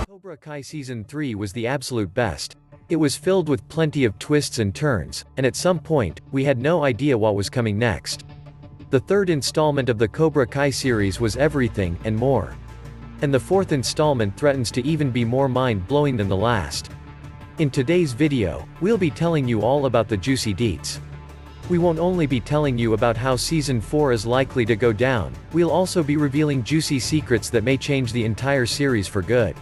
Cobra Kai Season 3 was the absolute best. It was filled with plenty of twists and turns, and at some point, we had no idea what was coming next. The third installment of the Cobra Kai series was everything, and more. And the fourth installment threatens to even be more mind-blowing than the last. In today's video, we'll be telling you all about the juicy deets. We won't only be telling you about how Season 4 is likely to go down, we'll also be revealing juicy secrets that may change the entire series for good.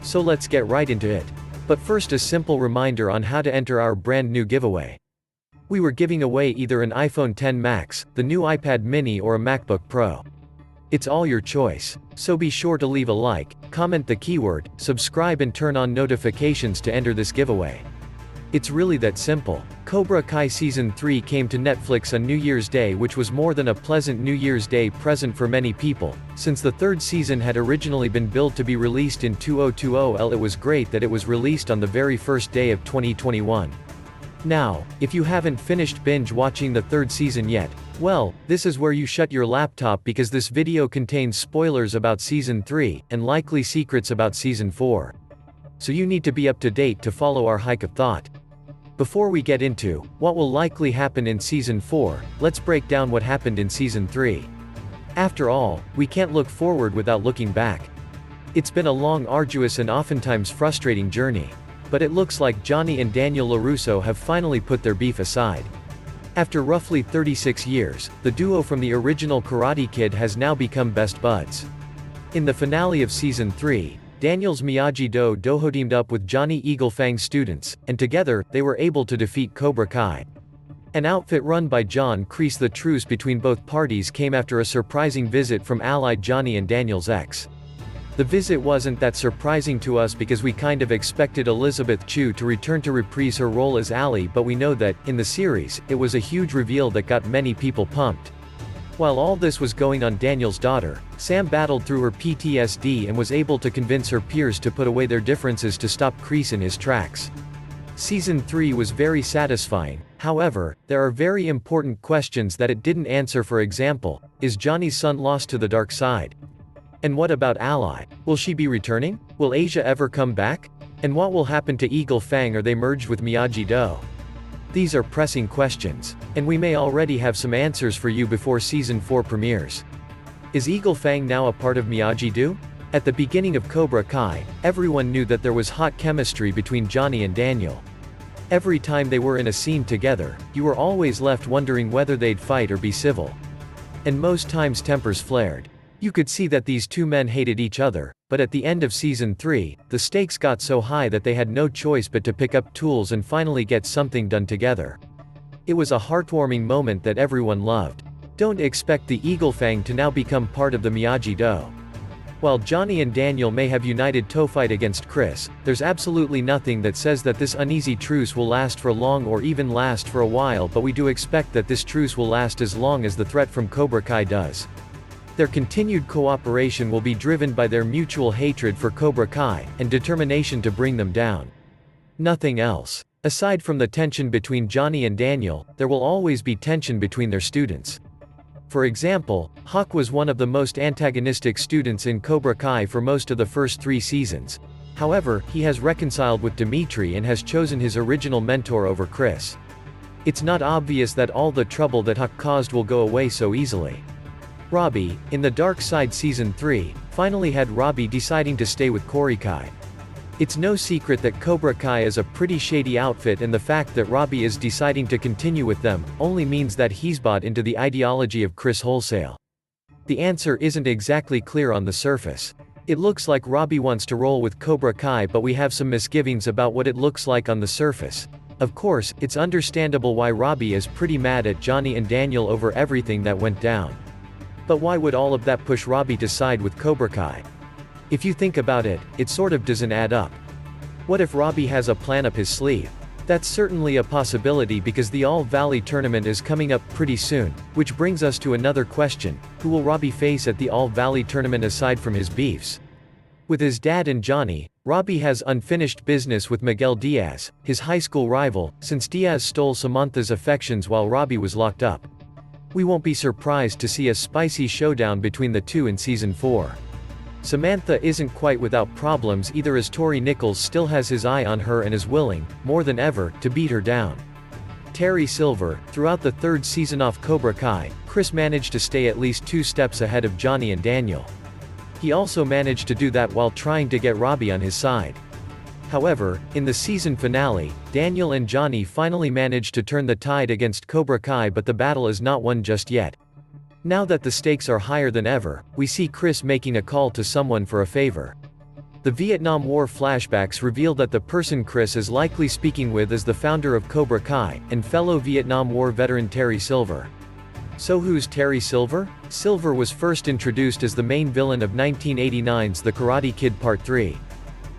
So let's get right into it. But first, a simple reminder on how to enter our brand new giveaway. We were giving away either an iPhone X Max, the new iPad mini, or a MacBook Pro. It's all your choice, so be sure to leave a like, comment the keyword, subscribe and turn on notifications to enter this giveaway. It's really that simple. Cobra Kai Season 3 came to Netflix on New Year's Day, which was more than a pleasant New Year's Day present for many people. Since the third season had originally been billed to be released in 2020, it was great that it was released on the very first day of 2021. Now, if you haven't finished binge watching the third season yet, well, this is where you shut your laptop, because this video contains spoilers about Season 3, and likely secrets about Season 4. So you need to be up to date to follow our hike of thought. Before we get into what will likely happen in Season 4, let's break down what happened in Season 3. After all, we can't look forward without looking back. It's been a long, arduous and oftentimes frustrating journey. But it looks like Gianni and Daniel LaRusso have finally put their beef aside. After roughly 36 years, the duo from the original Karate Kid has now become best buds. In the finale of Season 3, Daniel's miyagi-do dojo teamed up with Gianni Eagle Fang's students, and together, they were able to defeat Cobra Kai. An outfit run by John Kreese. The truce between both parties came after a surprising visit from allied Gianni and Daniel's ex. The visit wasn't that surprising to us because we kind of expected Elizabeth Chu to return to reprise her role as Allie, but we know that, in the series, it was a huge reveal that got many people pumped. While all this was going on, Daniel's daughter, Sam, battled through her PTSD and was able to convince her peers to put away their differences to stop Kreese in his tracks. Season 3 was very satisfying. However, there are very important questions that it didn't answer. For example, is Johnny's son lost to the dark side? And what about Ally? Will she be returning? Will Asia ever come back? And what will happen to Eagle Fang? Are they merged with Miyagi-Do? These are pressing questions, and we may already have some answers for you before Season 4 premieres. Is Eagle Fang now a part of Miyagi-Do? At the beginning of Cobra Kai, everyone knew that there was hot chemistry between Gianni and Daniel. Every time they were in a scene together, you were always left wondering whether they'd fight or be civil. And most times tempers flared. You could see that these two men hated each other, but at the end of Season 3, the stakes got so high that they had no choice but to pick up tools and finally get something done together. It was a heartwarming moment that everyone loved. Don't expect the Eagle Fang to now become part of the Miyagi-Do. While Gianni and Daniel may have united to fight against Chris, there's absolutely nothing that says that this uneasy truce will last for long or even last for a while, but we do expect that this truce will last as long as the threat from Cobra Kai does. Their continued cooperation will be driven by their mutual hatred for Cobra Kai, and determination to bring them down. Nothing else. Aside from the tension between Gianni and Daniel, there will always be tension between their students. For example, Hawk was one of the most antagonistic students in Cobra Kai for most of the first 3 seasons. However, he has reconciled with Dimitri and has chosen his original mentor over Chris. It's not obvious that all the trouble that Hawk caused will go away so easily. Robbie, in the Dark Side Season 3, finally had Robbie deciding to stay with Cobra Kai. It's no secret that Cobra Kai is a pretty shady outfit, and the fact that Robbie is deciding to continue with them only means that he's bought into the ideology of Chris wholesale. The answer isn't exactly clear on the surface. It looks like Robbie wants to roll with Cobra Kai, but we have some misgivings about what it looks like on the surface. Of course, it's understandable why Robbie is pretty mad at Gianni and Daniel over everything that went down. But why would all of that push Robbie to side with Cobra Kai? If you think about it, it sort of doesn't add up. What if Robbie has a plan up his sleeve? That's certainly a possibility, because the All Valley tournament is coming up pretty soon, which brings us to another question: who will Robbie face at the All Valley tournament aside from his beefs? With his dad and Gianni, Robbie has unfinished business with Miguel Diaz, his high school rival, since Diaz stole Samantha's affections while Robbie was locked up. We won't be surprised to see a spicy showdown between the two in Season 4. Samantha isn't quite without problems either, as Tori Nichols still has his eye on her and is willing, more than ever, to beat her down. Terry Silver, throughout the third season of Cobra Kai, Chris managed to stay at least 2 steps ahead of Gianni and Daniel. He also managed to do that while trying to get Robbie on his side. However, in the season finale, Daniel and Gianni finally managed to turn the tide against Cobra Kai, but the battle is not won just yet. Now that the stakes are higher than ever, we see Chris making a call to someone for a favor. The Vietnam War flashbacks reveal that the person Chris is likely speaking with is the founder of Cobra Kai, and fellow Vietnam War veteran Terry Silver. So who's Terry Silver? Silver was first introduced as the main villain of 1989's The Karate Kid Part 3.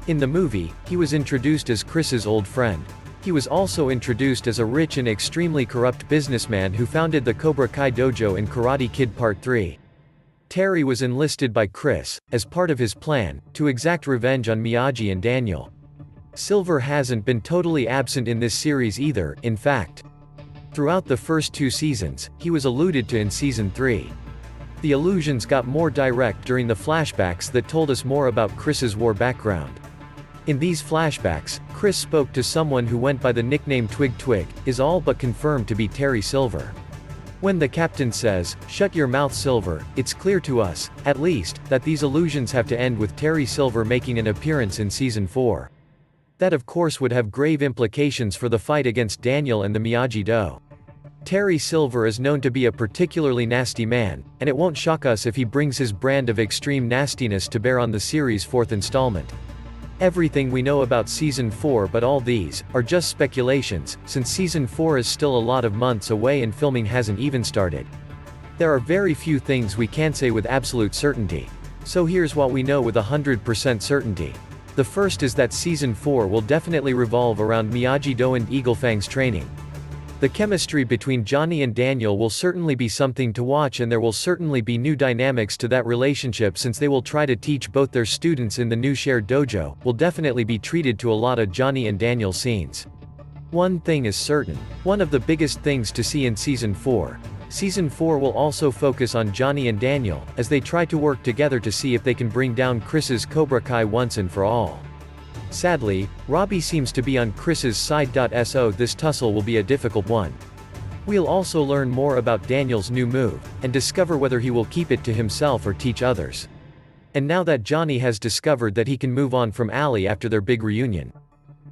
In the movie, he was introduced as Chris's old friend. He was also introduced as a rich and extremely corrupt businessman who founded the Cobra Kai dojo in Karate Kid Part 3. Terry was enlisted by Chris, as part of his plan, to exact revenge on Miyagi and Daniel. Silver hasn't been totally absent in this series either, in fact. Throughout the first 2 seasons, he was alluded to in Season 3. The allusions got more direct during the flashbacks that told us more about Chris's war background. In these flashbacks, Chris spoke to someone who went by the nickname Twig Twig, is all but confirmed to be Terry Silver. When the captain says, "Shut your mouth, Silver," it's clear to us, at least, that these allusions have to end with Terry Silver making an appearance in Season 4. That of course would have grave implications for the fight against Daniel and the Miyagi-Do. Terry Silver is known to be a particularly nasty man, and it won't shock us if he brings his brand of extreme nastiness to bear on the series' 4th installment. Everything we know about Season 4, but all these are just speculations, since Season 4 is still a lot of months away and filming hasn't even started. There are very few things we can say with absolute certainty. So here's what we know with 100% certainty. The first is that Season 4 will definitely revolve around Miyagi-Do and Eagle Fang's training. The chemistry between Gianni and Daniel will certainly be something to watch, and there will certainly be new dynamics to that relationship since they will try to teach both their students in the new shared dojo. Will definitely be treated to a lot of Gianni and Daniel scenes. One thing is certain. One of the biggest things to see in Season 4. Season 4 will also focus on Gianni and Daniel, as they try to work together to see if they can bring down Chris's Cobra Kai once and for all. Sadly, Robbie seems to be on Chris's side. So this tussle will be a difficult one. We'll also learn more about Daniel's new move, and discover whether he will keep it to himself or teach others. And now that Gianni has discovered that he can move on from Ali after their big reunion,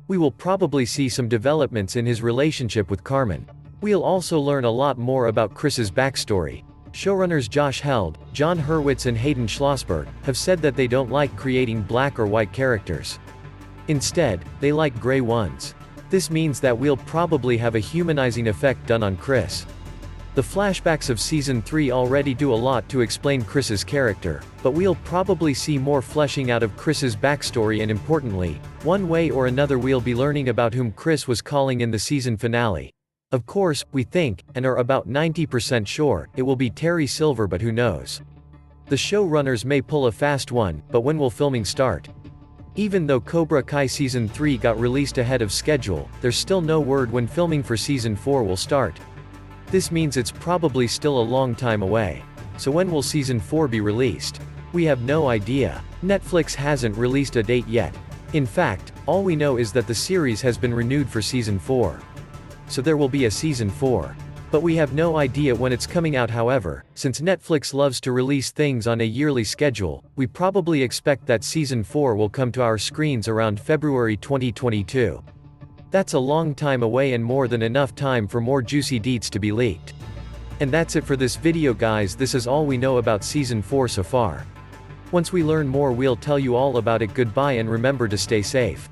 we will probably see some developments in his relationship with Carmen. We'll also learn a lot more about Chris's backstory. Showrunners Josh Held, John Hurwitz and Hayden Schlossberg have said that they don't like creating black or white characters. Instead, they like gray ones. This means that we'll probably have a humanizing effect done on Chris. The flashbacks of Season 3 already do a lot to explain Chris's character, but we'll probably see more fleshing out of Chris's backstory, and importantly, one way or another we'll be learning about whom Chris was calling in the season finale. Of course, we think, and are about 90% sure, it will be Terry Silver, but who knows? The showrunners may pull a fast one, but when will filming start? Even though Cobra Kai Season 3 got released ahead of schedule, there's still no word when filming for Season 4 will start. This means it's probably still a long time away. So when will Season 4 be released? We have no idea. Netflix hasn't released a date yet. In fact, all we know is that the series has been renewed for Season 4. So there will be a Season 4. But we have no idea when it's coming out. However, since Netflix loves to release things on a yearly schedule, we probably expect that Season 4 will come to our screens around February 2022. That's a long time away and more than enough time for more juicy deets to be leaked. And that's it for this video, guys. This is all we know about Season 4 so far. Once we learn more, we'll tell you all about it. Goodbye, and remember to stay safe.